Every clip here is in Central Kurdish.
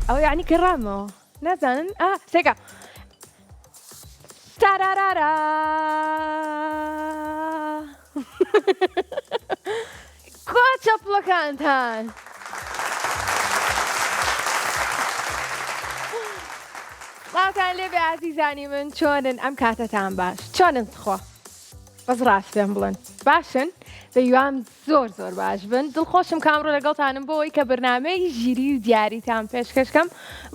ئەو یعنی کڕامەوە نازانن سێکە تارارارا کوا چەپڵەکانتان سڵاوتان لێبێ ئازیزانی من چۆنن ئەم کاتەتان باش چۆنن خۆ بەس ڕاست پێم بڵێن باشن بەیوام زۆر زۆر باش بن دڵخۆشم کامڕۆ لەگەڵتانم بۆ ئەوەی کە بەرنامەی ژیری و دیاریتان پێشکەشکەم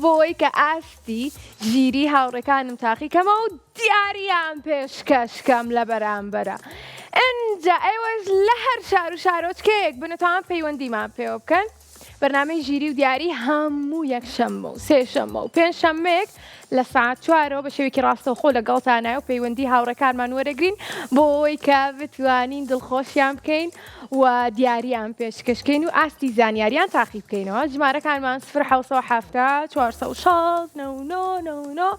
بۆ ئەوەی کە ئاستی ژیری هاوڕێکانم تاقیکەمەوە و دیاریان پێشکەشکەم لە بەرامبەرە ئینجا ئێوەش لە هەر شار و شارۆچکەیەک بنتان پەیوەندیمان پێوە بکەن بەرنامەی ژیری و دیاری هەموو یەکشەممە و سێشەممە و پێنجشەممەیەک لە ساعت 4ەوە بە شێوەیەکی ڕاستەوخۆ لەگەڵتانایە و پەیوەندی هاوڕێکانمان وەرەگرین بۆ ئەوەی کە بتوانین دڵخۆشیان بکەین و دیاریان پێشکەشکەین و ئاستی زانیاریان تاقی بکەینەوە ژمارەکانمان 0 460 99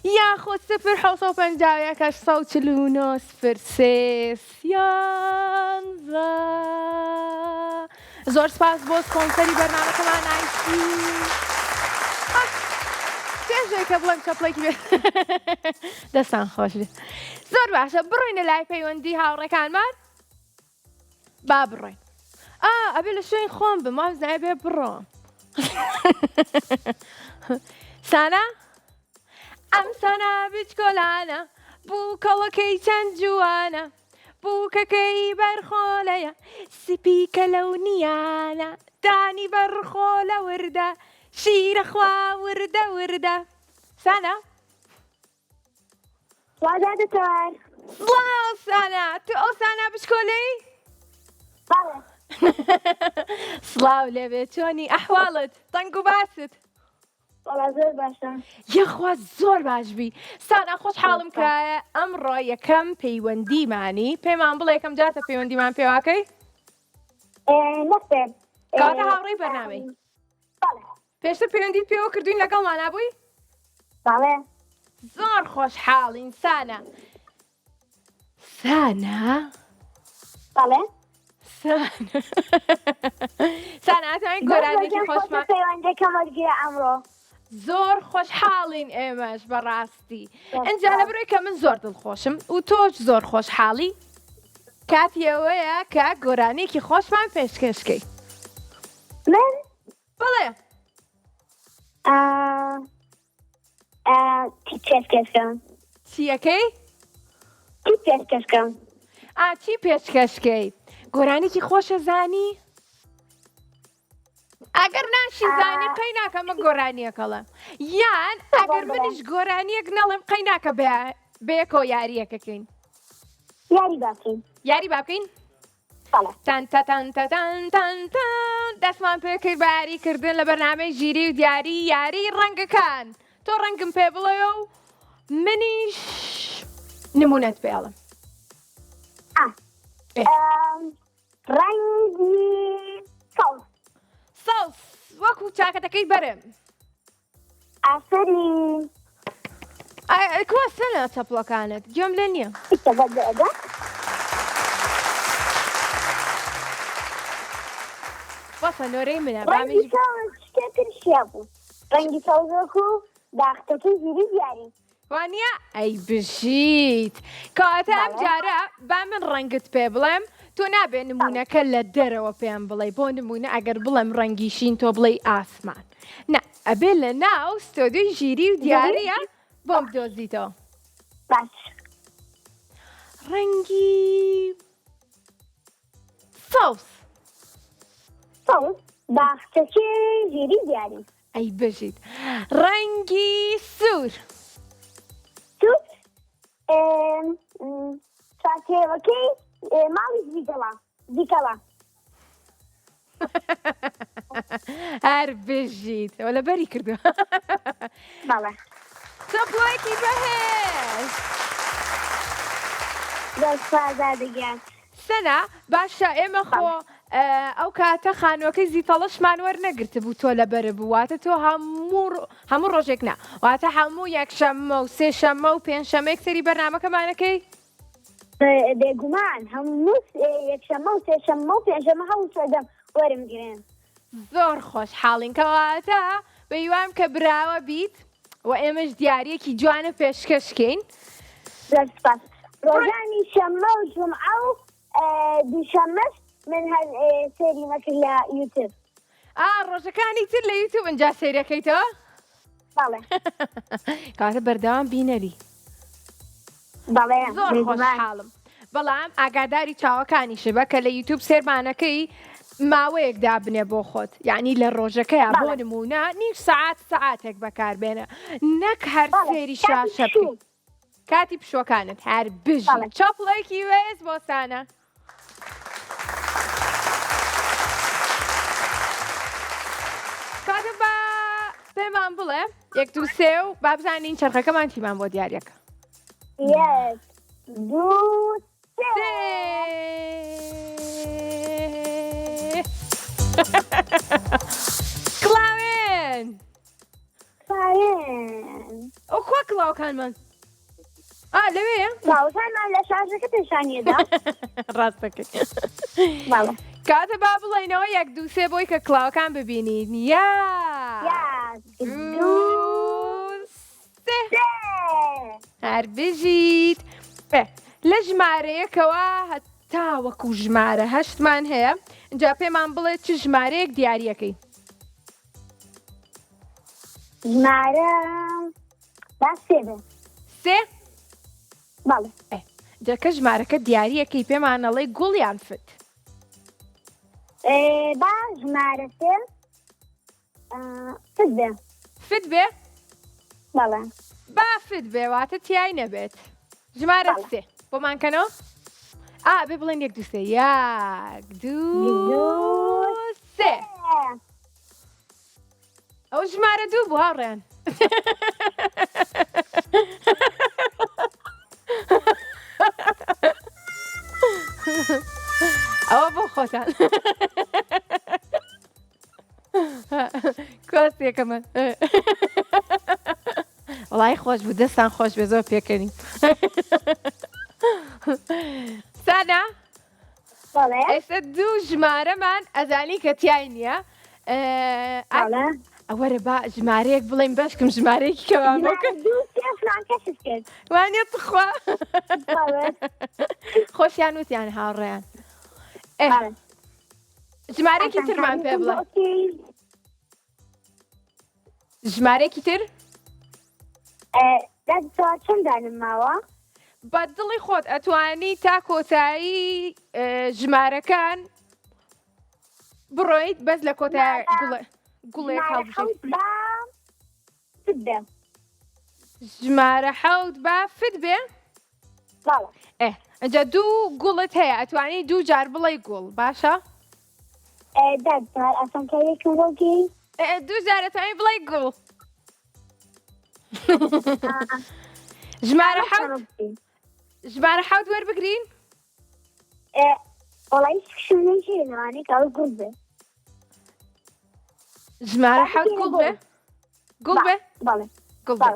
یاخود 0 زۆر سپاس بۆ سپۆنسەری بەرنامەکەمان ئایسی پێشێکە بڵێم چەپڵێکی بێت دەستان خۆش بێت زۆر باشە بڕۆینە لای پەیوەندی هاوڕێکانمان با بڕۆین ئەبێ لە شوێن خۆم بم وابزانێ بێ بڕۆم سانە ئەم سانە بچکۆلانە بوو کەڵەکەی چەند جوانە بووکەکەی بەرخۆلەیە سپیکە لەونیانە دانی بەرخۆ لە وردە شیرەخوا وردە وردە سانە وازادتان سڵاو سانە تو ئەو سانە بچکۆلەی سڵاو لێبێ چۆنی ئەحواڵت تەنگ و باست زۆر باشە یەخوا زۆر باشبی سانە خۆشحاڵم کرایە ئەمڕۆ یەکەم پەیوەندیمانی پێمان بڵێ یەکەم جاتە پەیوەندیمان پێواکەی نەفێن کاتە هاوڕێی بەرنامەی پێشتر پەیوەندیت پێوە کردوین لەگەڵمان نابووی باڵێ زۆر خۆشحاڵین سانە باڵێ سانە ئاتوانین گۆرانێکی خۆشمان پەیوەندەکەم وەرگرە ئەمڕۆ زۆر خۆشحاڵین ئێمەش بەڕاستی ئەنجا لە بڕێ کە من زۆر دڵخۆشم و تۆش زۆر خۆشحاڵی کاتی ئەوەیە کە گۆرانێکی خۆشمان پێشکەشکەی من بڵێ چی پێشکەشکەم چیەکەی؟ چی پێشکەشکەم چی پێشکەشکەی؟ گۆرانێکی خۆشە زانی؟ ئەگەر ناشی زانی قەی ناکەمە گۆرانیەکەڵم یان ئەگەر منیش گۆرانیەک نەڵێم قەی ناکە بەیەکەوە یاریەکەکەین یاری باکەین یاری با بکەین؟ دەستمان پێ کرد بە یاریکردن لە بەرنامەی ژیری و دیاری یاری ڕەنگەکان تۆ ڕەنگم پێ بڵێ و منیش نمونەت پێڵم ڕەنگی سەوس وەکو چاکەتەکەی بەرم ئافرین کوا سەنە چەپڵەکانت گوێم لێ نییە بەسە نۆرەی منە شتێترشیا بوو ڕەنگی سەوزۆک و داختەکەی زیری دیاری وانە ئەی بژیت کەواتە ئەم جارە با من ڕەنگت پێ بڵێم تۆ نابێ نمونونەکە لە دەرەوە پێیان بڵێ بۆ نمونە ئەگەر بڵێم ڕەنگیشین تۆ بڵێ ئاسمان نە ئەبێ لە ناو ستۆدیۆی ژیری و دیارەیە بۆم دۆزیتەوە باش ڕەنگی سەوس داختەکەی زیری دیاری ئەی بژیت ڕەنگی سوور چاکێوەکەی ماڵی دیکەڵا هەر بژیتەوە لە بەری کردو باڵێ چەپڵێکی بەهێز دەستازادەگیان سەنا باشە ئێمە خۆ ئەو کاتە خانووەکەی زیتەڵەشمان وەرنەگرتە بوو تۆ لە بەرە بوواتە تۆ هەموو ڕۆژێک نا واتە هەموو یەکشەممە و سێشەممە و پێنجشەمەیەک سەری بەرنامەکەمانەکەی بێگومان هەموو یەکشەممە و سێشەممە و پێنجشەممە هەموو سەدەم وەرم گرێن زۆر خۆشحاڵین کەواتە بەیوام کە براوە بیت و ئێمەش دیارەیەکی جوانە پێشکەشکەین. سپاس. ڕۆژانی شەممە و جومعە و دووشەممەش من هەر سێری مەکرد لە یوتیوب. ڕۆژەکانی تر لە یوتیوب ئەنجا سەیرەکەیتەوە؟ بەڵێ. کاتە بەردەوام بینەری. بەڵێ. زۆر خۆشحاڵم. بەڵام ئاگاداری چاوەکانیشە بە کە لە یوتیوب سێرمانەکەی ماوەیەک دابنێ بۆ خۆت، یعنی لە ڕۆژەکەیە بۆ نمونە نیش سەعاتێک بەکاربێنە، نەک هەر سێری شاشە بکەی. کاتی پشۆکانت هەر بژی. چاپڵێکی وێز بۆ سانە. کاتە بە پێمان بڵێ یەک دوو سێ و با بزانین چرخەکەمان چیمان بۆ دیارەکە. یەک دوو سێ. کڵاوێن ئەو خوا کڵاوەکانمان لەوەیە کڵاوەکانمان لە شاشەکە پیشانیەدا. ڕاستەکەی. بەڵێ. کاتە با بڵێنەوە یەک دوو سێ بۆی کە کڵاوەکان ببینین. یەک دوو سێ. هەر بژیت. لە ژمارەیەکەوە هەتا وەکو ژمارە هەشتمان هەیە. اینجا پێمان بڵێ چ ژمارەیەک دیاریەکەی. ژمارە با سێ بێ. سێ؟ بەڵێ. جاکە ژمارەکە دیاریەکەی پێمانەڵێ گوڵیان فت. با ژمارە سێ فت بێ. فت بێ؟ بەڵێ. با فت بێ واتە تیای نەبێت. ژمارە سێ بۆمانکەنەوە؟ بێ بڵێن یەک دوو سێ. یەک دوو سێ. ئەو ژمارە دوو بوو هاوڕێیان. ئەوە بۆ خۆتان. کۆستێکەمە. وڵای خۆش بوو دەستان خۆش بێ زۆر پێکەنی. سانە؟ بەڵێ. ئێستا دوو ژمارەمان ئەزانی کە تیای نییە. بەڵێ. ئەوەرە با ژمارەیەک بڵێن باشکەم ژمارەیەکی کەوان بۆکە دوو سێ فلان کەسش کرد. وانێت بخوا. بەڵێ. خۆشیان وتیان هاوڕێیان. بەڵێ. ژمارەیەکی ترمان پێ بڵێ. ژمارەیەکی تر؟ چەند دانم ماوە؟ بە دڵی خۆت ئەتوانی تا کۆتایی ژمارەکان بڕۆیت بەس لە کۆتایی گوڵێک هەڵبژێت. ژمارە حەوت با فت بێ؟ بەڵێ. ئەنجا دوو گوڵت هەیە ئەتوانی دوو جار بڵێ گوڵ باشە؟ ئەسانکەیەکم وەگی؟ دوو جار ئەتوانی بڵێ گوڵ. ژمارە حەوت وەربگرین؟ وەڵای شکشمێکی نوانی کە گوڵ بێ. ژمارە حەوت گوڵ بێ؟ گوڵ بێ؟ بەڵێ. گوڵ بێ.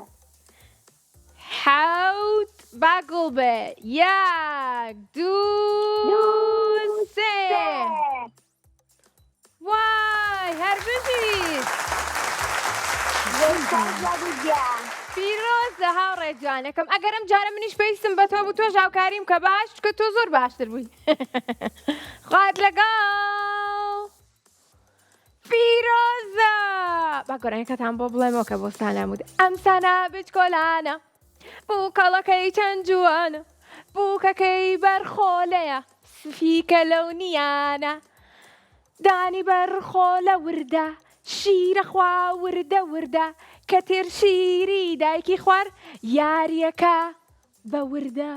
حەوت با گوڵ بێ. یەک دوو سێ. وای هەر بژیت. پیرۆزە هاوڕێ جوانەکەم. ئەگەر ئەم جارە منیش پێویستم بە تۆ بوو تۆ ژاوکاریم کە باش کە تۆ زۆر باشتر بووی. خوات لەگەڵ پیرۆزە. با گۆرانیەکەتان بۆ بڵێمەوە کە بۆ سانامود. ئەم سانە بچکۆلانە بوو کەڵەکەی چەند جوانە بووکەکەی بەرخۆلەیە سفیکە لەونیانە دانی بەرخۆ لە وردە شیرە خوا وردە وردە کە تێر شیری دایکی خوار یاریەکە بە وردە.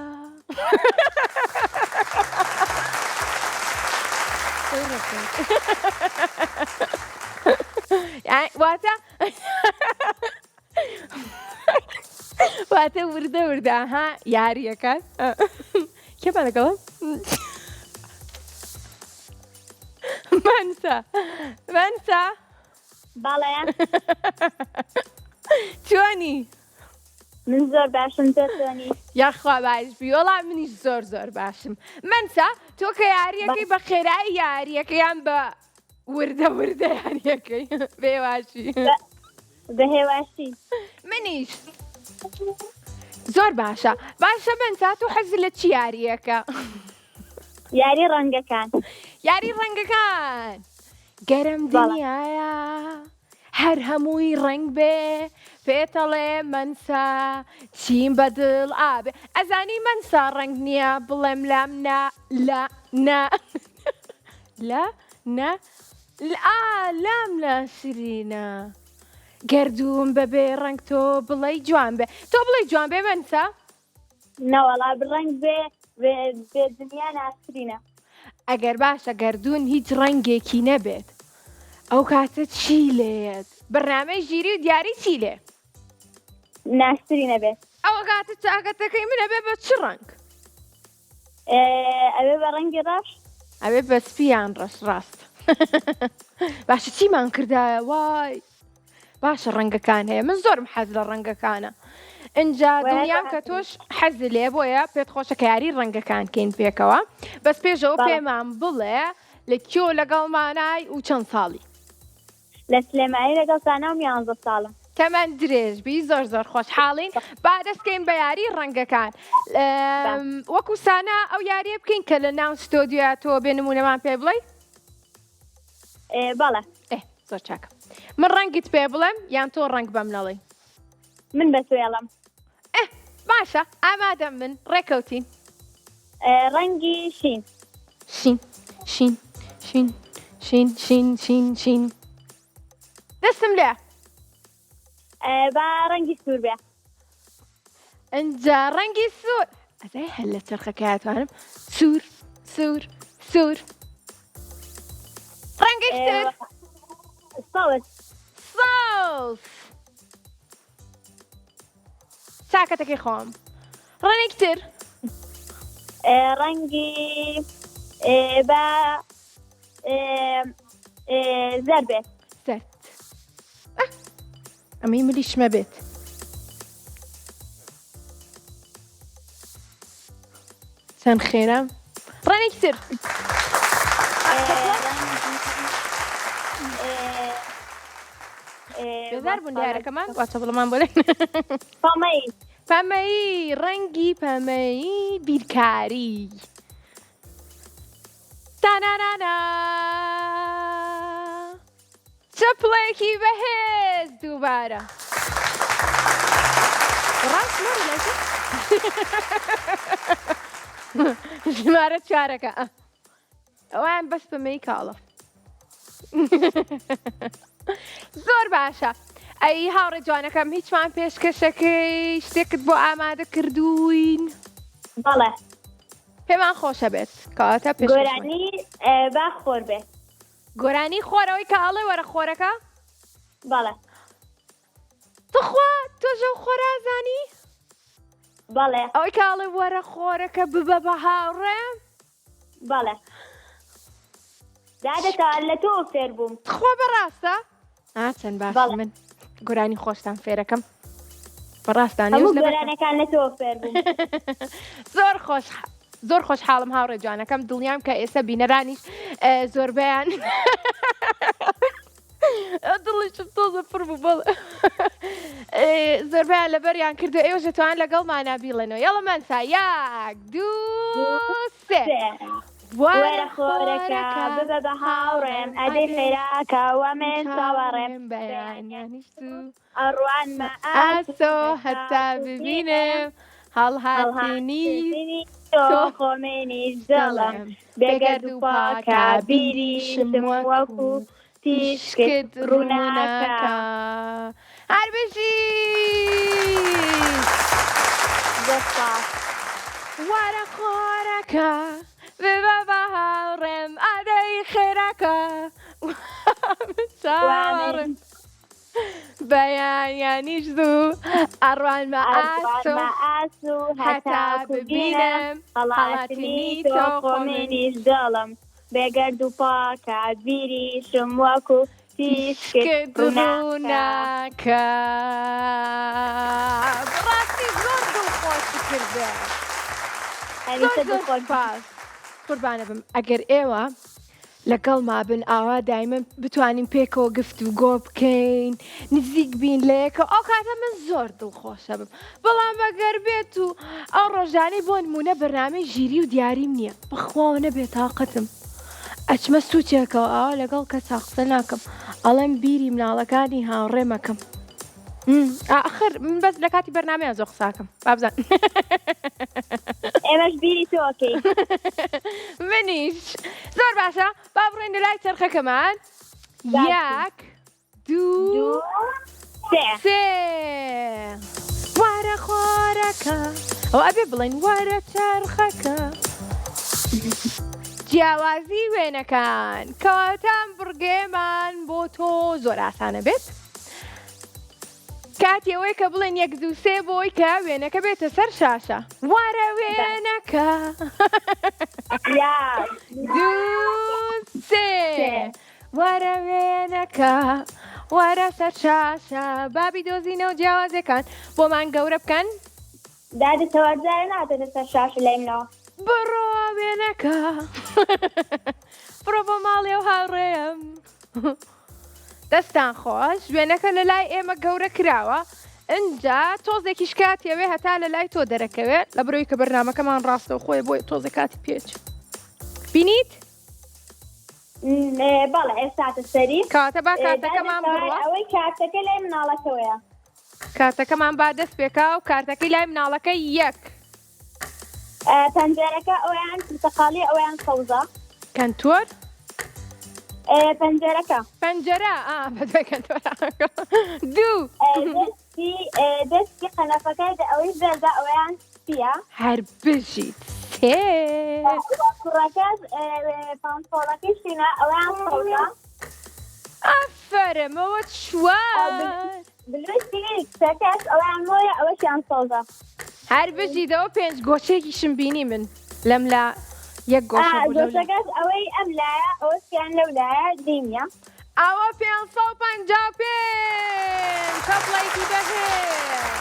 واتە وردە وردە ها یاریەکە کێمان لەگەڵم؟ منسا بەڵێ. چۆنی؟ من زۆر باشم تۆ چۆنی؟ یاخوا باش بی وەڵام منیش زۆر باشم. منسا تۆ کە یاریەکەی بە خێرایی یاریەکەیان بە وردە یاریەکەی بێواشی. بەهێواشی. منیش زۆر باشە من سات و حەز لە چی یاریەکە؟ یاری ڕەنگەکان. یاری ڕەنگەکان گەرم دنیاە هەر هەمووی ڕنگ بێ پێتەڵێ منسا چیم بەدڵ ئابێ ئەزانی منسا ڕنگ نییە بڵێم لام لام لە شیرینە گردوون بەبێ ڕنگ تۆ بڵێ جوان بێ تۆ بڵێ جوان بێ منسا نەوەڵا بڕنگ بێ دنیا ناسرینە. ئەگەر باشە گردوون هیچ ڕەنگێکی نەبێت ئەو کاتە چی لێت بەرنامەی ژیری و دیاری چی لێ ناسرینە بێت ئەوە کاتە چاکەتەکەی منە بێ بە چ ڕنگ ئەوێ بە ڕەنگی ڕەش ئەوێ بە سپیان ڕاست باشە چیمان کردایە وای باشە ڕەنگەکان هەیە من زۆرم حەز لە ڕەنگەکانە اینجا دڵیام کە تۆش حەز لێ بۆیە پێت خۆشە کە یاری ڕەنگەکان کەین پێکەوە بەس پێشەوە پێمان بڵێ لە کێ لەگەڵمانای و چەند ساڵی لە سلێمانی لەگەڵ سانە و 11 ساڵم. تەمەەن درێژبی زۆر خۆشحاڵین با دەستکەین بە یاری ڕەنگەکان وەکو سانە ئەو یاریە بکەین کە لە ناو ستۆدیۆ تۆ بێ نمونەمان پێ بڵێ بەڵێ زۆر چاکە من ڕەنگیت پێ بڵێم یان تۆ ڕنگ بەم نەڵێ من بە سوێڵم باشە ئامادەم من ڕێکەوتین ڕەنگی شین شین دەستم لێ با ڕەنگی سوور بێ ئەجا ڕەنگی سوور ئەزای هەل لە چرخەکەیاتوانم سوور ڕەنگەیتر ساوس چاکەتەکەی خۆم ڕەنێکتر ڕەنگی بە زەر بێت سەت ئەمەی ملیشمە بێت چەند خێرم ڕەنێکتر بێزار بوون دیارەکەمان واتە بڵمان بۆ پەمەی ڕەنگی پەمەی بیرکاری تانانانا چەپڵێکی بەهێز دووبارە ڕاست ژمارە چارەکە ئەویان بەس پەمەی کاڵە زۆر باشە ئەی هاوڕێ جوانەکەم هیچمان پێشکەشەکەی شتێکت بۆ ئامادە کردوین بەڵێ پێمان خۆشە بێت کاتە پێش گۆرانی با خۆر بێت گۆرانی خۆرەوەی کە ئەڵێ وەرە خۆرەکە بەڵێ تخوا تۆژە و خۆرازانی بەڵێ ئەوەی کە ئەڵێ وەرە خۆرەکە ببە بە هاوڕێ بەڵێ دادەتا لە تۆ فێر بووم خۆ بەڕاستە چەند باش من گۆرانی خۆشتان فێرەکەم بەڕاستان گۆرانەکان لە تۆ فێر بووم زۆر خۆشحاڵم هاوڕێ جوانەکەم دڵنیام کە ئێستا بینەرانیش زۆربیان دڵیشم تۆزە پڕ بوو بڵێ زۆربیان لەبەریان کردو ئێوەژە توان لەگەڵمانە بیڵێنەوە یاڵە مەنسا یاک دوو سێ وەرە خۆرەکە ببە بە هاوڕێم ئەدەی خێراکە وەمێن چاوەڕێم بەیانیانیش دوو ئەڕوانمە ئاسۆ هەتا ببینم هەڵهاتنی تۆ خۆمێنیش دڵم بێگەرد و پاکە بیریشم وەکو تیشکت ڕووناکە وەرە خۆرەکە ببە بە هاوڕێم ئەدەی خێراکە چاوەڕێم بەیانیانیش دوو ئەڕوانمە ئاس و هەتا ببینم هەڵاتنی تۆ خۆمێنیش دڵم بێگەرد و پاکە بیریشم وەکو تیشکت ڕووناکە بڕاستی زۆر دڵخۆشی کردە زۆر پاس قوربانە بم ئەگەر ئێوە لەگەڵ مابن ئاوا دایمە بتوانین پێکەوە گفتوگۆ بکەین نزیک بین لە یەکە ئەو کاتە من زۆر دڵخۆشە بم بەڵام ئەگەر بێت و ئەو ڕۆژانەی بۆ نمونە بەرنامەی ژیری و دیاریم نییە بەخواوە نەبێت تااقەتم ئەچمە سوچێکەوە ئاوا لەگەڵ کەسا قسە ناکەم ئەڵێم بیری مناڵەکانی هاوڕێمەکەم ئاخر من بەس لە کاتی بەرنامەیە زۆر قساکەم بابزان ئێمەش بیری تۆکەی منیش زۆر باشە با بڕۆین لای چرخەکەمان یەک دوو سێ وارە خۆرەکە ئەو ئەبێ بڵێن وارە چرخەکە جیاوازی وێنەکان کەواتان بڕگێمان بۆ تۆ زۆر ئاسانە بێت کاتی ئەوەی کە بڵێن یەک دوو سێ بۆی کە وێنەکە بێتە سەر شاشە وارە وێنەکە دوو سێ وارە وێنەکە وارە سەر شاشە بابی دۆزینەوە جیاوازەکان بۆمان گەورە بکەن دادتەوەجارە ناتێتە سەر شاش لێمنەوە بڕۆ وێنەکە بڕۆ بۆ ماڵێ و هاوڕێم دەستان خۆش وێنەکە لە لای ئێمە گەورە کراوە ئەجا تۆزێکی شکاتیەوێ هەتا لە لای تۆ دەرەکەوێت لە بڕۆی کە بەرنامەکەمان ڕاستەوە خۆی بۆی تۆزە کاتی پێچ بینیت؟ بەڵێ ئێستاتە سەری کاتە با کارتەکەمان بڕوە ئەوەی کارتەکە لای مناڵەکەوەیە کارتەکەمان با دەست پێکا و کارتەکەی لای مناڵەکە یەک پەنجەرەکە ئەویان پرتەقاڵی ئەویان سەوزە کەنتۆر پەنجەرەکە پەنجەرە بەدوای کەنتۆرە دوو دەستی قەنەفەکەی ئەوەی زەردا ئەویان چییە؟ هەر بژیت سێ کوڕەکەس پانتۆڵەکەی شینە ئەویان سەوزە ئەفەرمەوە چوار بلوستی کچەکەس ئەویان مۆیە ئەوەشیان سەوزە هەر بژیدەوە پێنج گۆچێکیشم بینی من لەم لا یەک گۆشە بوو لەو لا. دۆشەکەس ئەوەی ئەم لایە ئەوەشیان لەو لایە دیمیە ئەوە 555 کەپڵێکی دەهێت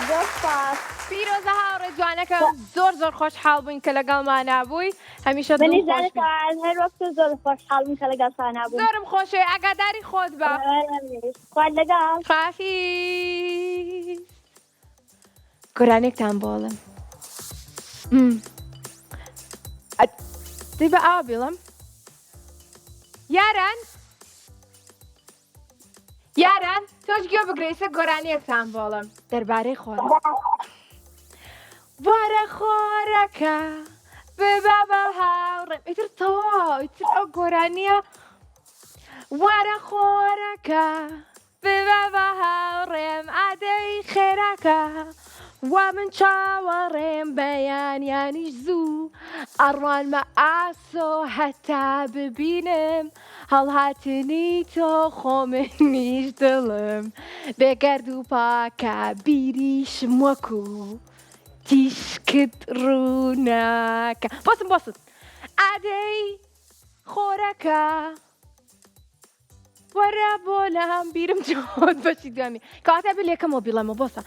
زۆر سپاس پیرۆزە هاوڕێ جوانەکە زۆر زۆر خۆشحاڵ بووین کە لەگەڵمان نابووی هەمیشە منیش دانەتەوان هەر وەکتە زۆر خۆشحاڵ بووم کە لەگەڵتان نابووم زۆرم خۆشەوێ ئاگاداری خۆت بە خوارد لەگەڵ خافیز گۆرانێکتان بۆڵم دەی بە ئاوا بێڵم یاران تۆش گوێ بگرەیسە گۆرانێکتان بۆڵم دەربارەی خۆرە وارە خۆرەکە ببە بە هاوڕێم ئیتر تەواو ئیتر ئەو گۆرانیە وارە خۆرەکە ببە بە هاوڕێم ئادەی خێراکە وا من چاوەڕێم بەیانیانیش زوو ئەڕوانمە ئاسۆ هەتا ببینم هەڵهاتنی تۆ خۆمنیش دڵم بێگەرد و پاکە بیریشم وەکو تیشکت ڕووناکە بۆسم ئادەی خۆرەکە وەرە بۆ لام بیرم جۆت بەشی دومی کاتە بلێکەمەوە بیڵەمە بۆسە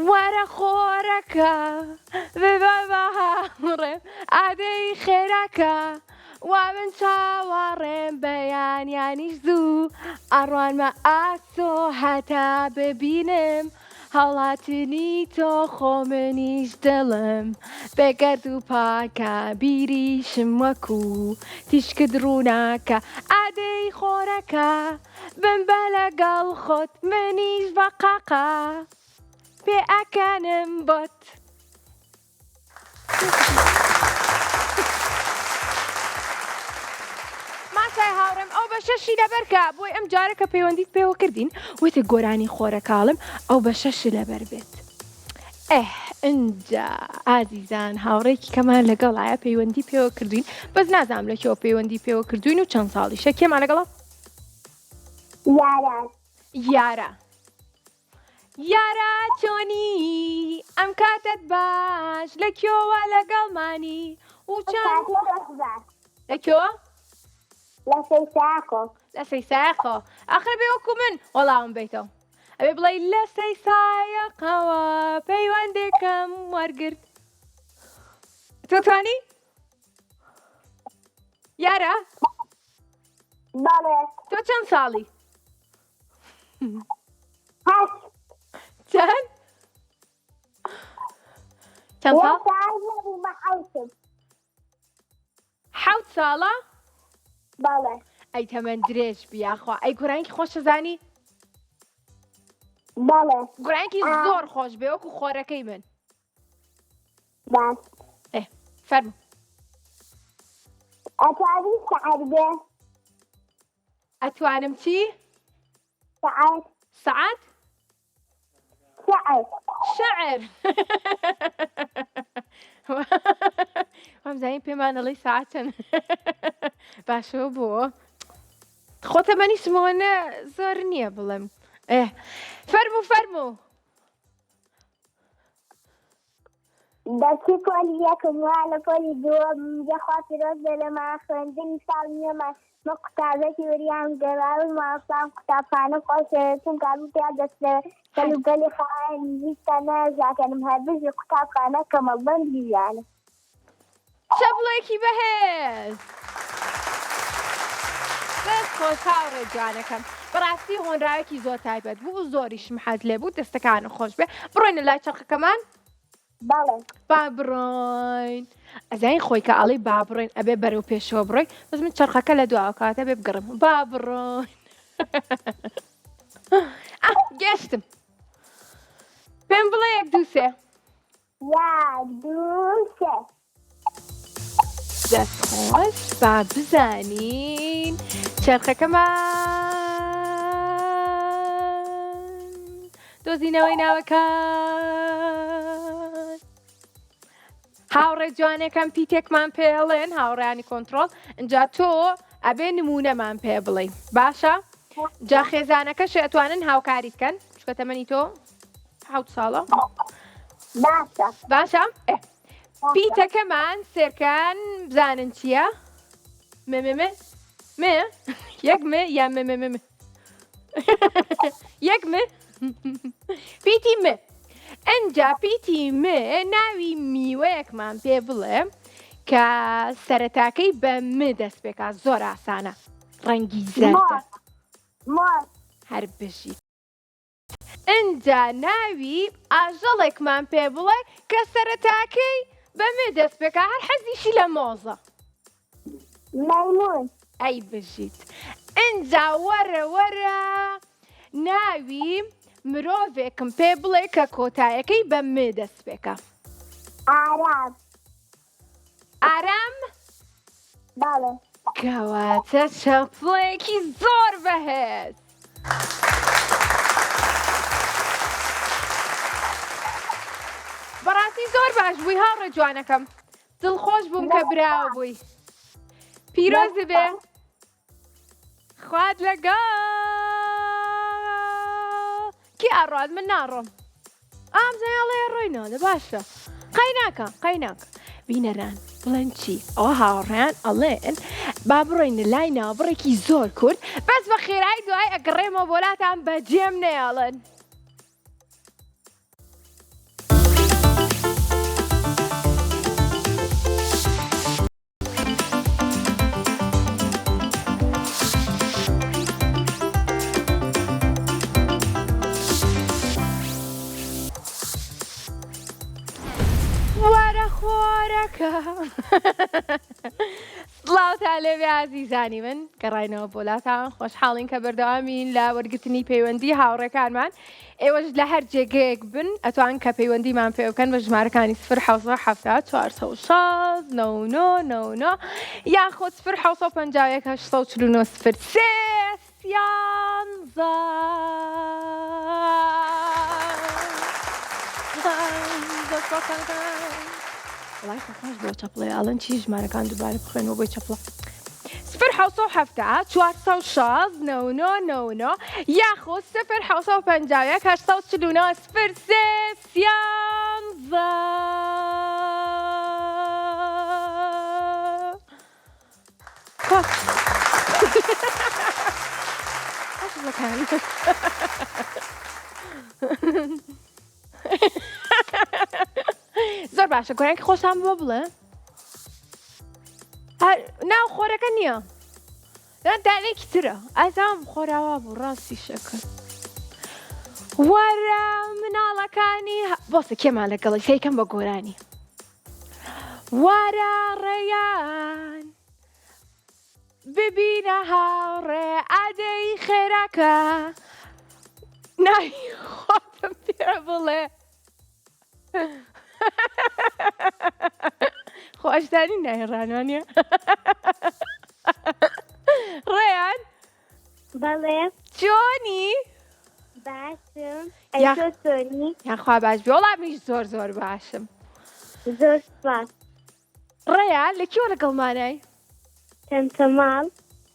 وەرە خۆرەکە ببە بە هاوڕێم ئادەی خێراکە وا من چاوەڕێم بەیانیانیش زوو ئەڕوانمە ئاسۆ هەتا ببینم هەڵاتنی تۆ خۆمنیش دڵم بێگەرد و پاکە بیریشم وەکو تیشکت ڕووناکە ئادەی خۆرەکە بمبە لەگەڵ خۆت منیش بە قاقا پێ ئەکەنم بۆت ماسای هاوڕێم ئەو بە شەشی لەبەرکە بۆی ئەم جارە کە پەیوەندیت پێوە کردین وتە گۆرانی خۆرەکاڵم ئەو بە شەشی لەبەر بێت ئینجا ئازیزان هاوڕێکی کەمان لەگەڵایە پەیوەندی پێوە کردوین بەس نازانم لەکێوە پەیوەندی پێوە کردوین و چەند ساڵیشە کێمان لەگەڵە یارە چۆنی ئەم کاتت باش لەکێوە لەگەڵمانی و چەند لەکێوە لە سەیسایەقەوە ئاخر بێ وەکو من وەڵاوم بیتەوە ئەبێ بڵێ لە سەیسایەقەوە پەیوەندێکم وەرگرت تۆ توانی؟ یارە بەڵێ تۆ چەند ساڵی؟ هەشت چەند؟ چەند ساڵ؟ بە حەوتم 7 ساڵە؟ بەڵێ ئەی تەمەەن درێژ بیاخوا ئەی گوڕانکی خۆشە زانی؟ بەڵێ گوڕانکی زۆر خۆش بێ وەکو خۆرەکەی من. باش فەرموو. ئەتوانی سەعەت بێ ئەتوانم چی؟ سەعەت سەعات؟ سەعەت شعر. وامزانی پێمانەڵی ساعتن. باشەوە بۆ خۆتە بەنی سمۆنە زۆر نییە بڵێم. فەرموو. دەچی پۆلی یەکم وا لە پۆلی دووەم یەخوا پیرۆز بێ لەما خوێندنی ساڵ نیەمان مە قوتابەتی وریان گەڕاوی ماوەسام قوتابخانە خۆشە چونکە هەموو پیا دەستێ گەلوگەلی خاوەنی ویستە نەزاکەنم هەر بژی قوتابخانە کەمەڵبەند بیزانە شەبڵێکی بەهێز. دەست خۆش هاوڕێ جوانەکەم. بەڕاستی هۆنراوێکی زۆر تایبەت بوو زۆریشم حەز لێ بوو دەستەکانە خۆش بێ. بڕۆینە لای چەرخەکەمان. بەڵێ با بڕۆین. ئەزانی خۆی کە ئەڵێ با بڕۆین ئەبێ بەرەو پێشەوە بڕۆی بەس من چەرخەکە لە دواوە کاتە بێ بگەڕم. با بڕۆین. گەشتم. پێم بڵێ 1 2 3. 1 2 3 دەست خۆش با بزانین چەرخەکەمان دۆزینەوەی ناوەکان. هاوڕێ جوانەکەم پیتێکمان پێڵێن هاوڕێیانی کۆنتڕۆڵ ئەجا تۆ ئەبێ نمونەمان پێ بڵێ باشە؟ جا خێزانەکەش ئەتوانن هاوکاری بکەن چکە تەمەنی تۆ 7 ساڵە باشە؟ پیتەکەمان سێرکان بزانن چییە؟ یەک یا یەک پیتی ئەنجا پیتی ناوی میوەیەکمان پێ بڵێ کە سەرەتاکەی بە دەست پێکا زۆر ئاسانە ڕەنگی زەردە هەر بژیت. ئەنجا ناوی ئاژەڵێکمان پێ بڵێ کە سەرەتاکەی بە دەست پێکا هەر حەزیشی لە مۆزە مەیمون ئەی بژیت. ئەنجا وەرە ناوی مرۆڤێکم پێ بڵێ کە کۆتایەکەی بە دەست پێکە. ئارام؟ بەڵێ کەواتە چەپڵێکی زۆر بەهێز. بەڕاستی زۆر باش بووی هاوڕێ جوانەکەم. دڵخۆش بووم کە براوە بووی. پیرۆز بێ. خوات لەگەڵ. کی ئاڕات من ناڕۆم. ئامزایاڵێ ڕۆینەوە باشە. قەی ناکە. بینەران بڵێن چی؟ ئەوە هاوڕێیان ئەڵێن با بڕۆینە لای ناوبڕێکی زۆر کورد بەس بە خێرایی دوای ئەگەڕێمەوە بۆلاتان بەجێم نەیاڵن. سڵاوتان لێبێ ئازیزانی من گەڕاینەوە بۆلاتان خۆشحاڵین کە بەردەوامین لە وەرگرتنی پەیوەندی هاوڕێکانمان. ئێوەش لە هەر جێگەیەک بن ئەتوان کە پەیوەندیمان پێ بکەن بە ژمارەکانی 070 460 99 یاخۆ 050 849 والله خۆش بۆ چەپڵێ ئەڵەن چی ژمارەکان دووبارە بخوێنەوە بۆی چەپڵە 070 460 99 یاخۆ 050 849 زۆر باشە گۆرانکی خۆشتان بۆ بڵێ ناو خۆرەکە نییە أنت عليك ترى أزام خورا براسي شكل ورا من على كاني بص كمان لك الله شيء كم بقولاني ورا ريان ببينها عدي خيرك ناي خاتم تعبله خو أجداني ناي رانوانيا ريان بله جوني باشم يا ای چطوری؟ يا خوا باش بي والله مش زور باشم زور سپاس ريان لكي ولا قلماني تمتمال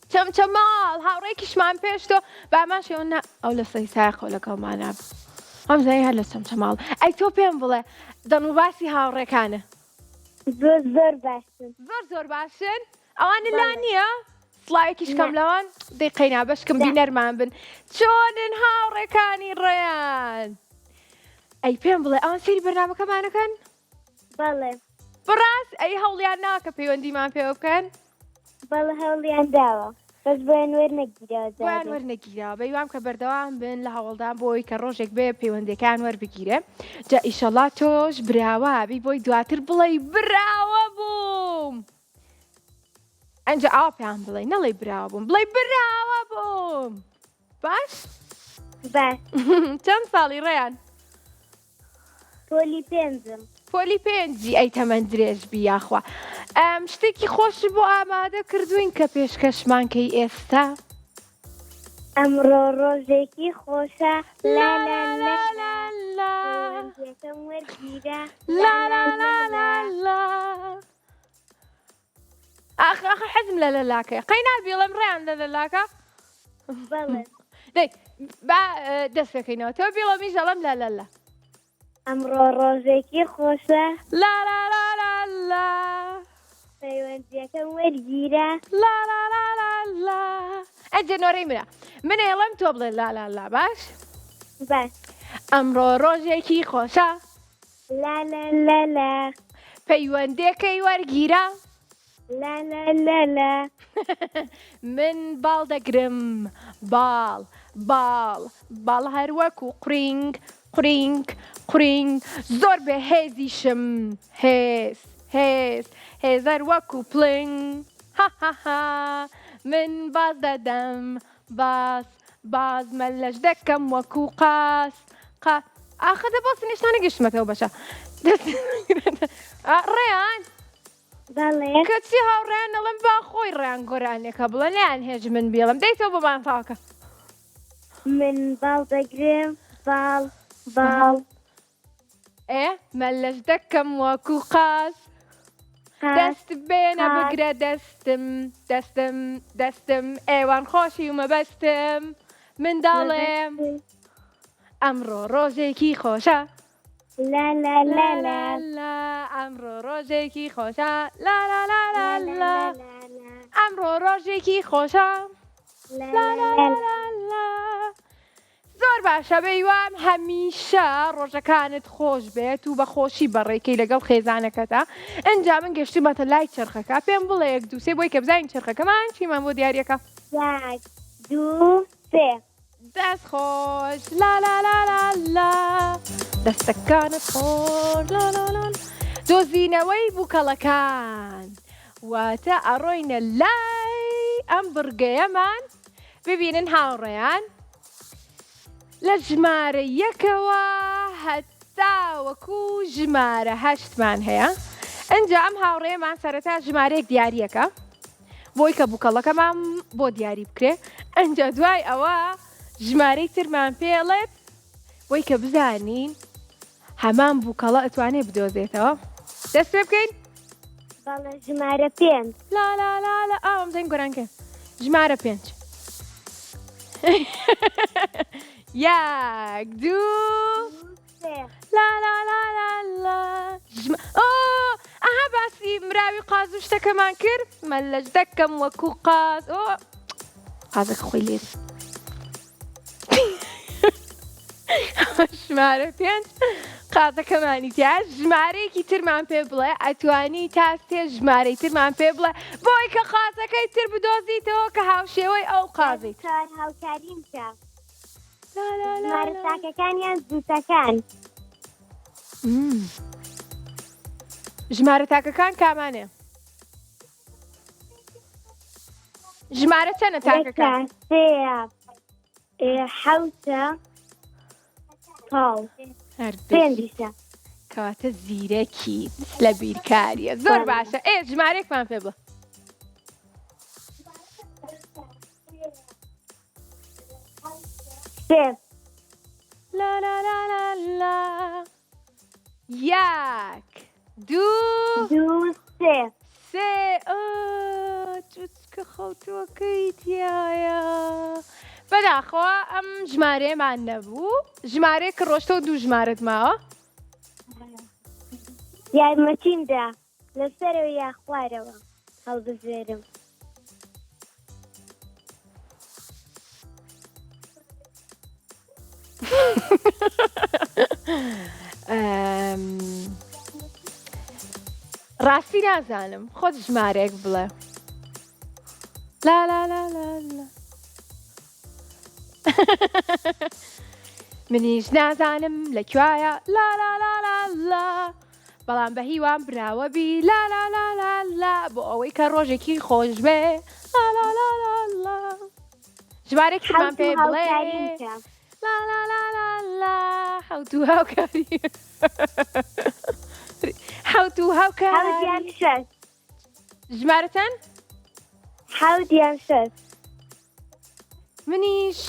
چمال هاوڕێکیش مان پێش تۆ بامان شێوەنا ئەو لە سەیسایە قەولەکەڵمانە ئەم زەی هەر لە چەمچەماڵ ئەی تۆ پێم بڵێ دەنوباسی هاوڕێکانە زور باشم زۆر باشن ئەوانە لا نییە سڵاوێکیش کەم لەوان دەیقەینا بەشکم بینەرمان بن چۆنن هاوڕێکانی ڕێیان ئەی پێم بڵێ ئەوان سەیری بەرنامەکەمانەکەن بله بڕاست ئەی هەوڵیان ناکە پەیوەندیمان پێ بکەن بله هەوڵیان داوە بەس بۆیان وەرنەگیراوە بۆیان وەرنەگیرا بەیوام کە بەردەوام بن لە هەوڵدان بۆی کە ڕۆژێک بێ پەیوەندەکان وەربگیرێ جا ئیشەڵا تۆش براوابی بۆی دواتر بڵێ براوە بووم ئەنجا ئاوا پێیان بڵێ نەڵێ براوە بووم بڵێ براوە بووم باش باش چەند ساڵی ڕێیان پۆلی پێنجم پۆلی پێنجی ئەی تەمەند درێژ بی یاخوا شتێکی خۆش بۆ ئامادە کردوین کە پێشکەشمان کەی ئێستا ئەمڕۆ ڕۆژێکی خۆشە لا لا لا لا لا یەکەم وەرگیرە لا لا لا لا لا آخر حزم لا لا لاکە قەینال بیڵم ڕێیان لا لا لاکە بەڵێ دەی با دەست پێکەینەوە تۆ بیڵەمی ژەڵم لا لا لا ئەمڕۆ ڕۆژێکی خۆشە لا لا لا لا لا پەیوەندیەکەم وەرگیرە لا لا لا لا لا ئەنجە نۆرەی منە من ئێڵم تۆ بڵێ لا لا لا باش باش ئەمڕۆ ڕۆژێکی خۆشە لا لا لا لا پەیوەندێکەی وەرگیرە لا لا لا لا من باڵ دەگرم باڵ باڵ باڵ هەروەکو قرینگ قرینگ قرینگ زۆر بە هێزیشم هێز هێز هێزەر وەکو پلنگ هاهاها من باز دەدەم باز باز مەلەش دەکەم وەکو قاس ئاخەدە بۆ سنیشتانە گەشتمەتەوە بەشە ڕێیان بەڵێ کەچی هاوڕێیان دەڵم با خۆی ڕێیان گۆرانێکە بڵێ لیان هێژ من بێڵم دەیتەوە بۆمان تاکە من باڵ دەگرم باڵ باڵ مەلەش دەکەم وەکو قاس دەست بێنە بگرە دەستم ئێوان خۆشی و مەبەستم من داڵێم ئەمڕۆ ڕۆژێکی خۆشە لا لا لا لا لا ئەمڕۆ ڕۆژێکی خۆشە لا لا لا لا لا ئەمڕۆ ڕۆژێکی خۆشە لا لا لا لا زۆر باشە بەیوام هەمیشە ڕۆژەکانت خۆش بێت و بە خۆشی بەڕێکەی لەگەڵ خێزانەکەتە ئەنجا من گەشتمەتە لای چرخەکە پێم بڵێ یەک دوو سێ بۆی کە بزانین چرخەکەمان چیمان بۆ دیارەکە یەک دوو سێ دەست خۆش لا لا لا لا لا دەستەکانت خۆش لا لا لا دۆزینەوەی بووکەڵەکان واتە ئەڕۆینە لای ئەم بڕگەیەمان ببینن هاوڕێیان لە ژمارە یەکەوە هەتا وەکو ژمارە هەشتمان هەیە ئەنجا ئەم هاوڕێمان سەرەتا ژمارەیەک دیاریەکە بۆی کە بووکەڵەکەمان بۆ دیاری بکرێ ئەنجا دوای ئەوە ژمارەی ترمان پێڵێت بۆی کە بزانین هەمان بووکەڵە ئەتوانێت بدۆزێتەوە دەست پێ بکەین بەڵێ ژمارە پێنج لا لا لا لا ئەوم زەنگ گۆرانکە ژمارە پێنج یەک دوو لا لا لا لا لا ئەها باسی مراوی قاز و شتەکەمان کرد مەلەش دەکەم وەکو قاز قازەکە خۆی لێت ژمارە پێنج قازەکەمانی تیا ژمارەیەکی ترمان پێ بڵێ ئەتوانی تا سێ ژمارەی ترمان پێ بڵێ بۆی کە قازەکەی تر بدۆزیتەوە کە هاوشێوەی ئەو قازیت. چوار هاوکاریم بکە. لا لا لا ژمارە لا. تاکەکان یان زووتەکان. ژمارە تاکەکان کامانێ؟ ژمارە چەنە تاکەکان؟ سێە، حەوتە، تاڵ، پێنجشە. کەواتە زیرەکی لە بیرکاریە زۆر باشە. ژمارەیەکمان پێ بڵێ. سێ، لا لا لا لا لا. یەک، دوو، سێ. سێ. جوچکە خەوتووەکەی تایە. بەداخەوە ئەم ژمارەیەمان نەبوو. ژمارەیە کە ڕۆشتەوە دوو ژمارەت ماوە. یارمەتیمدا لەسەرەوە یا خوارەوە هەڵبژێرم. ڕاستی نازانم خۆت ژمارەیەک بڵێ. لا لا لا لا لا. منیش نازانم لەکوایە لا لا لا لا لا. بەڵام بە هیوان براوە بی لا لا لا لا لا بۆ ئەوەی کە ڕۆژێکی خۆش بێ لا لا لا لا لا. ژمارەێکمان پێ بڵێ. لا لا لا لا لا. حەوت و هاوکاری. حەوت و هاوکاری. حەوت یان شەش. ژمارەتان؟ حەوت یان شەش. منیش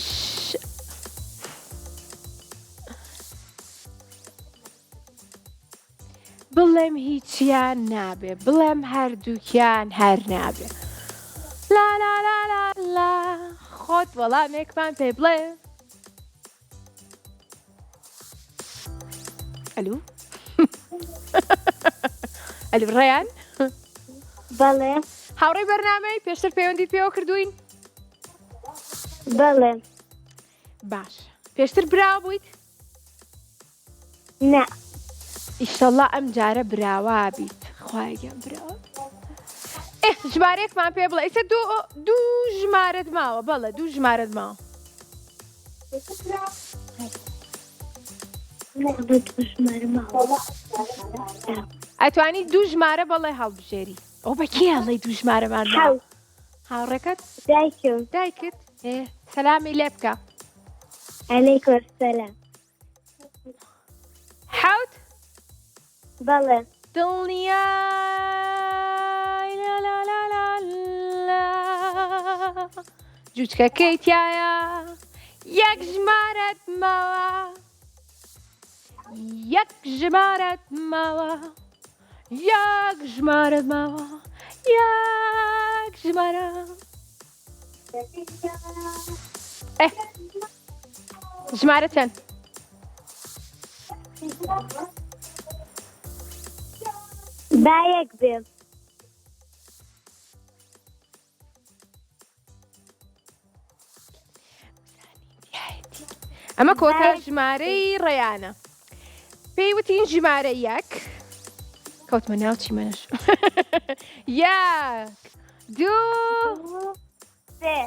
بڵێم هیچیان نابێ بڵێم هەردووکیان هەر نابێ. لا لا لا لا لا. خۆت وەڵامێکمان پێ بڵێ. ئەلو؟ ئەلو ڕێیان؟ بەڵێ. هاوڕێی بەرنامەی پێشتر پەیوەندیت پێوە کردوین؟ بەڵێ. باش. پێشتر براو بوویت؟ نا. ئیشەڵڵا ئەم جارە براوا بیت. خوای گەم براوە. ژمارەیەکمان پێ بڵێ. ئیسە دوو ژمارەت ماوە. بەڵێ دوو ژمارەت ماوە. ئەتوانی دوو ژمارە بەڵێ هەڵبژێری. ئەو بە کێ هەڵێ دوو ژمارەمان ماوە؟ هاوڕێکت؟ دایکم. دایکت؟ سەلامی لێ بکە. عەلەیکم سەلام. حەوت؟ بەڵێ. دڵنیای لا لا لا لا لا. جوچکەکەی تایە یەک ژمارەت ماوە. یەک ژمارەت ماوە. یەک ژمارەت ماوە. یەک ژمارە. ژمارە چەند؟ با یەک بێ. ئەمە کۆتە ژمارەی ڕێیانە. پێی وتین ژمارە یەک. کەوتمە ناو چی منش. یەک، دوو، سێ.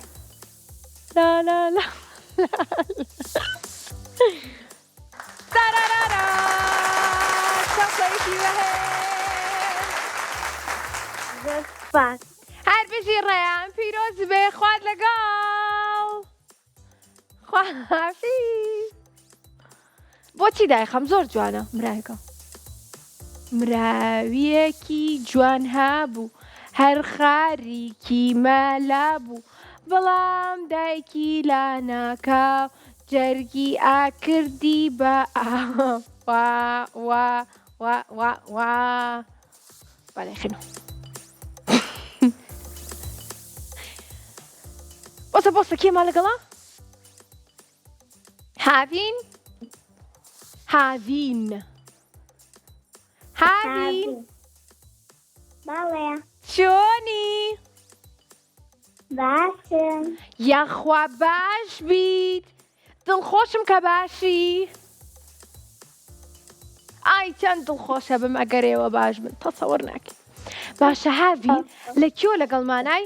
لا لا لا. تارارارا. شەقەیەکی بەهێز. زۆر سوپاس. هەر بژی ڕێیان پیرۆز بێ. خوات لەگەڵ. خواحافیز. بۆچی دایخەم زۆر جوانە مرایەکە. مراویەکی جوان هەبوو هەر خاریکی مەلا بوو بەڵام دایکی لا ناکاو جەرگی ئاکردی بە وا وا وا وا وا. بەڵێ خێنە. بۆسە کێما لەگەڵا؟ هاوین؟ هاوین. هاوین. بەڵێ. چۆنی؟ باشم. یاخوا باش بیت. دڵخۆشم کە باشی. ئای چەند دڵخۆشە بم ئەگەرێوە باش بن تەسەوەر ناکەی باشە هاوی لە کێوە لەگەڵمانای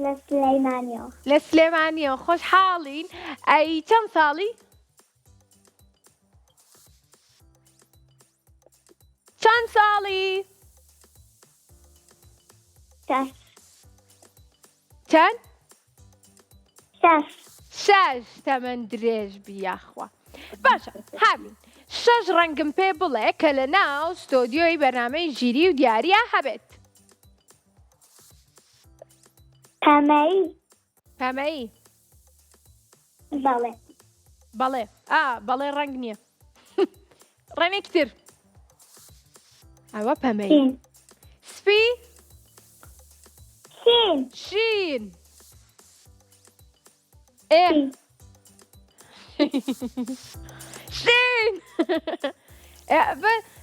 لە سلەیمانیەوە لە سلێمانیەوە خۆش حاڵین ئەی چەند ساڵی چەند ساڵی شەش چەند شەش شەش تەمەەن درێژ بیاخوا باشە هاوین 6 ڕەنگم پێ بڵێ کە لە ناو ستۆدیۆی بەرنامەی ژیری و دیاریە هەبێت قەمەری پەمەی بەڵێ بەڵێ بەڵێ ڕەنگ نییە ڕێنێکتر ئەوە پەمەی شین سپی شین شین ئێ شین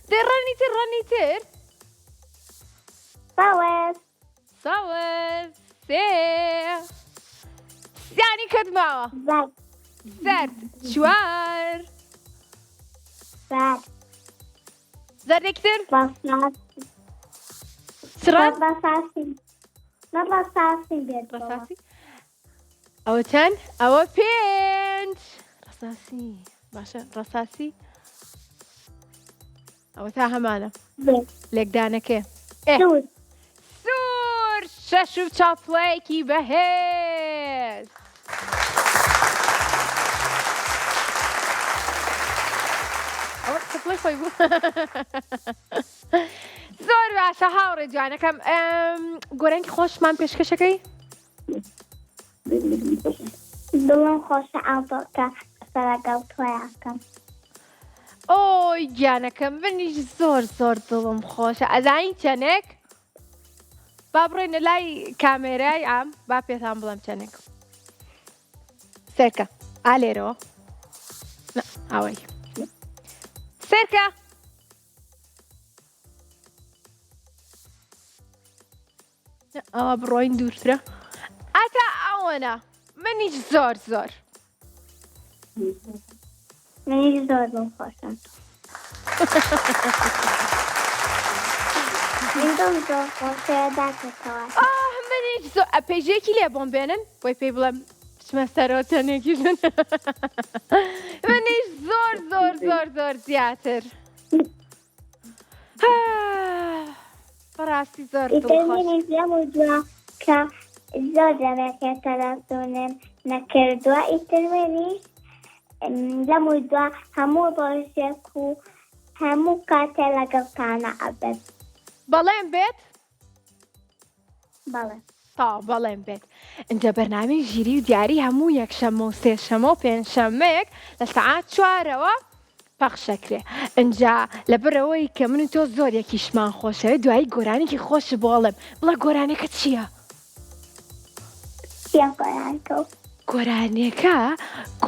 دێ ڕەنیتر سەوەر ساوەر سێ سیانی کەدماوە زەرد زەرد چوار زەرد زەردێکتر ڕەساسی چڕەن ڕەساسی نە ڕەساسی بێت ڕەساسی ئەوە چەند ئەوە 5 ڕەساسی باشە ڕەساسی ئەوە تا هەمانە بێت لێکدانەکێ سوور سوور شەش و چاپڵەیەکی بەهێز ئەوە چاپڵەی خۆی بوو زۆر باشە هاوڕێ جوانەکەم گۆرەنگی خۆشمان پێشکەشەکەی دڵم خۆشە ئەڵبەکە سەرەگەڵ تۆیاکەم ئۆی گیانەکەم منیش زۆر زۆر دڵم خۆشە ئەزانی چەنێک با بڕێنە لای کامێرای ئام با پێتان بڵم چەنێک سێرکە ئالێرەوە ئەوەی سێرکە ئەوە بڕۆین دوورترە ئاتا ئەوەنە منیش زۆر زۆر منیش زۆر دڵم خۆشە من دڵم زۆر خۆشە داکەتەوە منیش زۆر پێژێکی لێ بۆم بێنن بۆی پێی بڵێم بچمە سەرەوە چەندێکیژن منیش زۆر زۆر زۆر زۆر زیاتر بەڕاستی زۆر دڵخۆش منیش لەم دووە کە زۆر دەمێکێ تەلەفۆنم نەکردووە ئیتر منیش لەم دووە هەموو ڕۆژێک و هەموو کاتێ لەگەڵتانە ئەبێت بەڵێم بێت بەڵێ تا بەڵێم بێت اینجا بەرنامەی ژیری و دیاری هەموو یەکشەمە و سێشەمە و پێنجشەمەیەک لە سەعات 4ەوە پەخشەکرێ اینجا لەبەرەوەی کە من و تۆ زۆر یەکیشمان خۆشەوێت دوایی گۆرانێکی خۆش بۆڵم بڵێ گۆرانەکە چییە؟ چیە گۆرانکە گۆرانێکە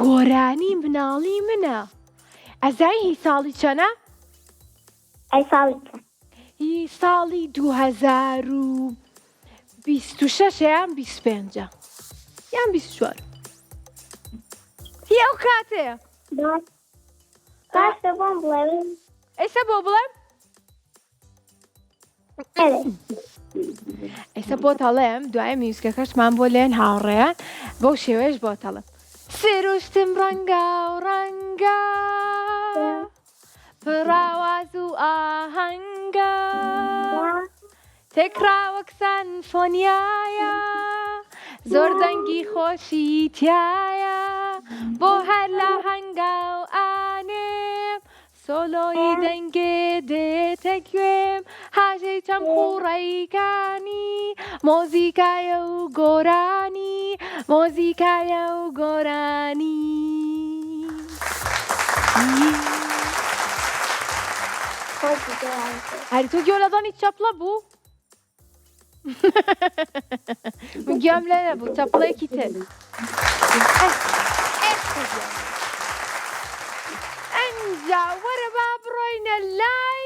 گۆرانی مناڵی منە ئەزای هی ساڵی چەنە؟ ئەی ساڵیکە هی ساڵی 2026 یان 25 یان 24 هی ئەو کاتەیە باشە بۆم بڵێ ئێستا بۆ بڵێم ئێستا بۆ تەڵێم دوای میوزیکەکەشمان بۆ لێن هاوڕێیان بەو شێوەیەش بۆ تەڵم سروشتم ڕەنگە و ڕەنگە پڕاواز و ئاهەنگە تێکرا وەک سەنفۆنیایە زۆر دەنگی خۆشی تایە بۆ هەر لە هەنگا و ئانێم سۆلۆی دەنگێ دێتە گوێم هاژەی چەم خوڕەیکانی مۆزیکایە و گۆرانی مۆزیکایە و گۆرانی هەری تۆ گوێ لەدانی چەپڵە بوو؟ من گوێم لێ نەبوو چەپڵەیەکی تر ئەنجا وەرە با بڕۆینە لای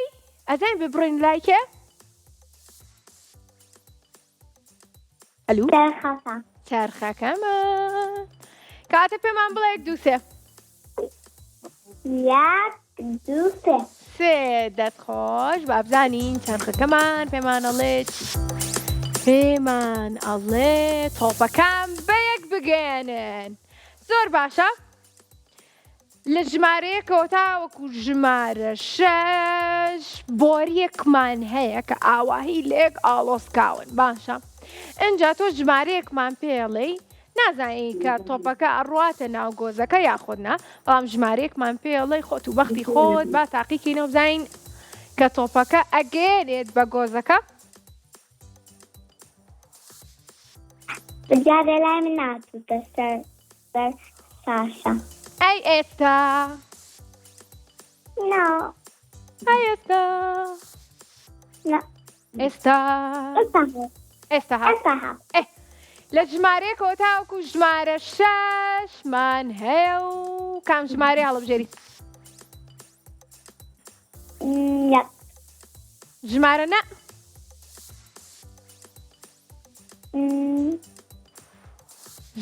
ئەزانین بێ بڕۆین لای کێ؟ ئەلو؟ چارخەکەمان کاتە پێمان بڵێ 1 2 3 یەک دوو سێ. سێ دەستخۆش با بزانین چەرخەکەمان پێمان ئەڵێ چی؟ پێمان ئەڵێ تۆپەکان بەیەک بگێنن. زۆر باشە. لە ژمارەیەکەوە تاوەکو ژمارە 6 بۆریەکمان هەیە کە ئاواهی لێک ئاڵۆسکاون. باشە. ئەجا تۆ ژمارەیەکمان پێڵێ نازانین کە تۆپەکە ئەڕواتە ناو گۆزەکە یاخۆدنا، بەڵام ژمارەیەکمان پێڵێ خۆت و بەختی خۆت با تاقیکەینەوە بزانین کە تۆپەکە ئەگەێنێت بە گۆزەکە. جارێ لای من ناتووتە سەر ساشە. ئەی ئێستا نا ئەی ئێستا نا ئێستا ئێستا ئێستا هات. لە ژمارەیەکەوە تاوەکو ژمارە 6مان هەیە و کام ژمارە هەڵبژێری؟ یەک. ژمارە نە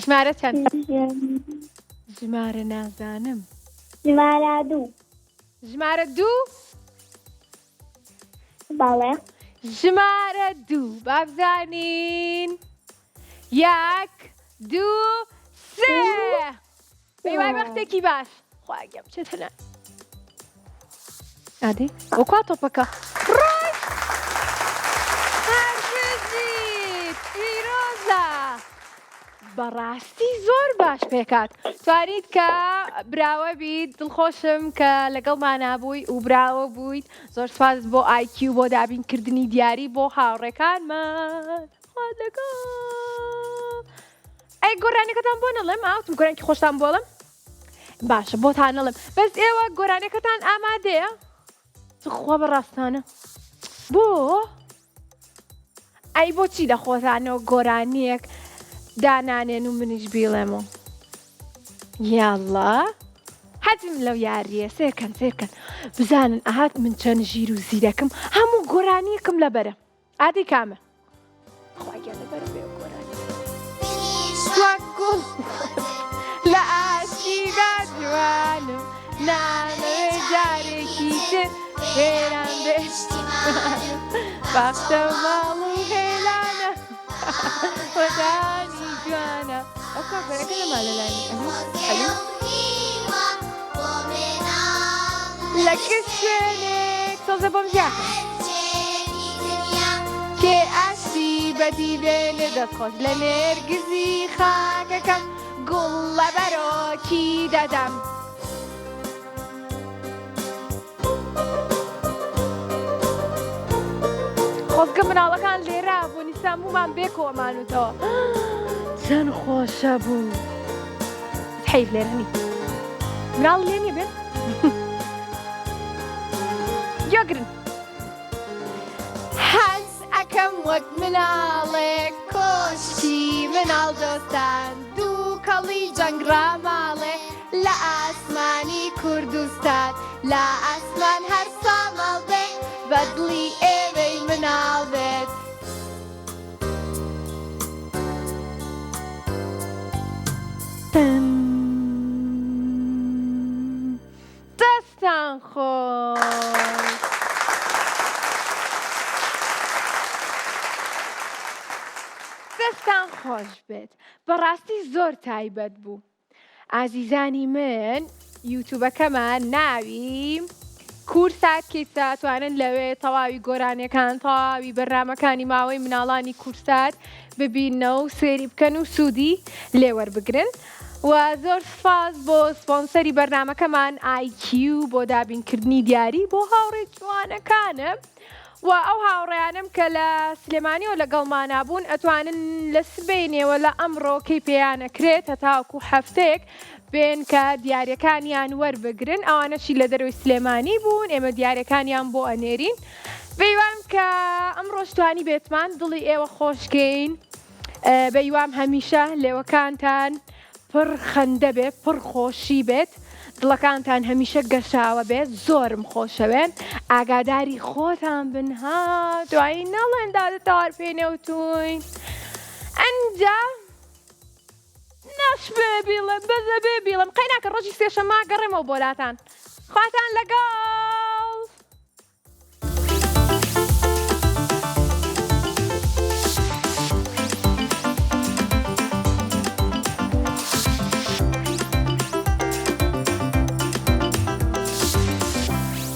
ژمارە چەند؟ ژمارە نازانم. ژمارە دوو. ژمارە دوو؟ بەڵێ. ژمارە دوو با بزانین. یەک دوو سێ. پێوای بەختێکی باش. خواگەم چێتەنە ئادی وەکوا تۆپەکە ڕۆژ هەرگزیت پیرۆزە. بەڕاستی زۆر باش پێکات. توانیت کە براوە بیت. دڵخۆشم کە لەگەڵمانە بووی و براوە بوویت. زۆر سپاس بۆ IQ بۆ دابینکردنی دیاری بۆ هاوڕێکانمان. خوا لەگەڵ. ئەی گۆرانەکەتان بۆ نەڵێم ئاوتم گۆرانکی خۆشتان بۆڵم؟ باشە بۆتان نەڵێم بەس ئێوە گۆرانەکەتان ئامادەیە؟ خوا بەڕاستانە بۆ؟ ئەی بۆچی لە خۆتانەوە گۆرانیەک دانانێن و منیش بیڵێمەوە؟ یاڵڵا حەزم لەو یاریە. سێرکەن سێرکەن بزانن ئاهات من چەند ژیر و زیرەکەم هەموو گۆرانیەکم لەبەرە. ئادی کامە؟ خواگە لەبەرە بێ گۆرانی گوڵ لە ئاشیدا جوانم نانەوێ جارێکی تر هێران بێشتیمانم باخشە ماڵ و هێلانە وەدانی جوانە. ئەو کاکۆرەکە لەمان لەلایەنی ئەلو لە کشوێنێک تۆزە بۆم ژاکە کێ ئاشی بەدی بێنێ دەستخۆش لە نێرگزی خاکەکەم گوڵ لە بەرۆکی دەدەم. خۆزگە مناڵەکان لێرا بوونی سامومان بێکۆمانوتەوە. چەند خۆشە بوو. حەیف لێرەنی مناڵ لێ نیە بێن یۆگرن. حەز ئەەکەم وەک مناڵێک کۆشتی مناڵ دۆستان دوو کەڵی جەنگڕا ماڵێ لە ئاسمانی کوردستان لە ئاسمان هەر ساماڵ بێ بەدڵی ئێوەی مناڵ بێت. دەستان خۆش. دەستان خۆش بێت. بەڕاستی زۆر تایبەت بوو. ئازیزانی من یوتیوبەکەمان ناوی کورسات کیسا توانن لەوێ تەواوی گۆرانیەکان تەواوی بەرنامەکانی ماوەی مناڵانی کورسات ببینەوە و سێری بکەن و سوودی لێوەربگرن. و زۆر سپاس بۆ سپۆنسەری بەرنامەکەمان IQ بۆ دابینکردنی دیاری بۆ هاوڕێ جوانەکانم. و ئەو هاوڕێیانم کە لە سلێمانیەوە لەگەڵمانە بوون ئەتوانن لە سبەینێەوە لە ئەمڕۆکەی پێیانەکرێت هەتاوەکو هەفتەیەک بێن کە دیارەکانیان وەربگرن. ئەوانەشی لە دەروی سلێمانی بوون ئێمە دیارەکانیان بۆ ئەنێرین. بەیوام کە ئەمڕۆ توانی بێتمان دڵی ئێوە خۆشکەین. بەیوام هەمیشە لێوەکانتان پڕ خەندە بێت پڕ خۆشی بێت. دڵەکانتان هەمیشە گەشاوە بێت. زۆرم خۆشەوێن. ئاگاداری خۆتان بنها دوایی نەڵێندا تاوار پێنەوتوین. ئەنجا نەش بێ بیڵم بەزە بێ بیڵم قەیناکە ڕۆژی سێشەمما گەڕێمەوە بۆلاتان. خواتان لەگەڵ.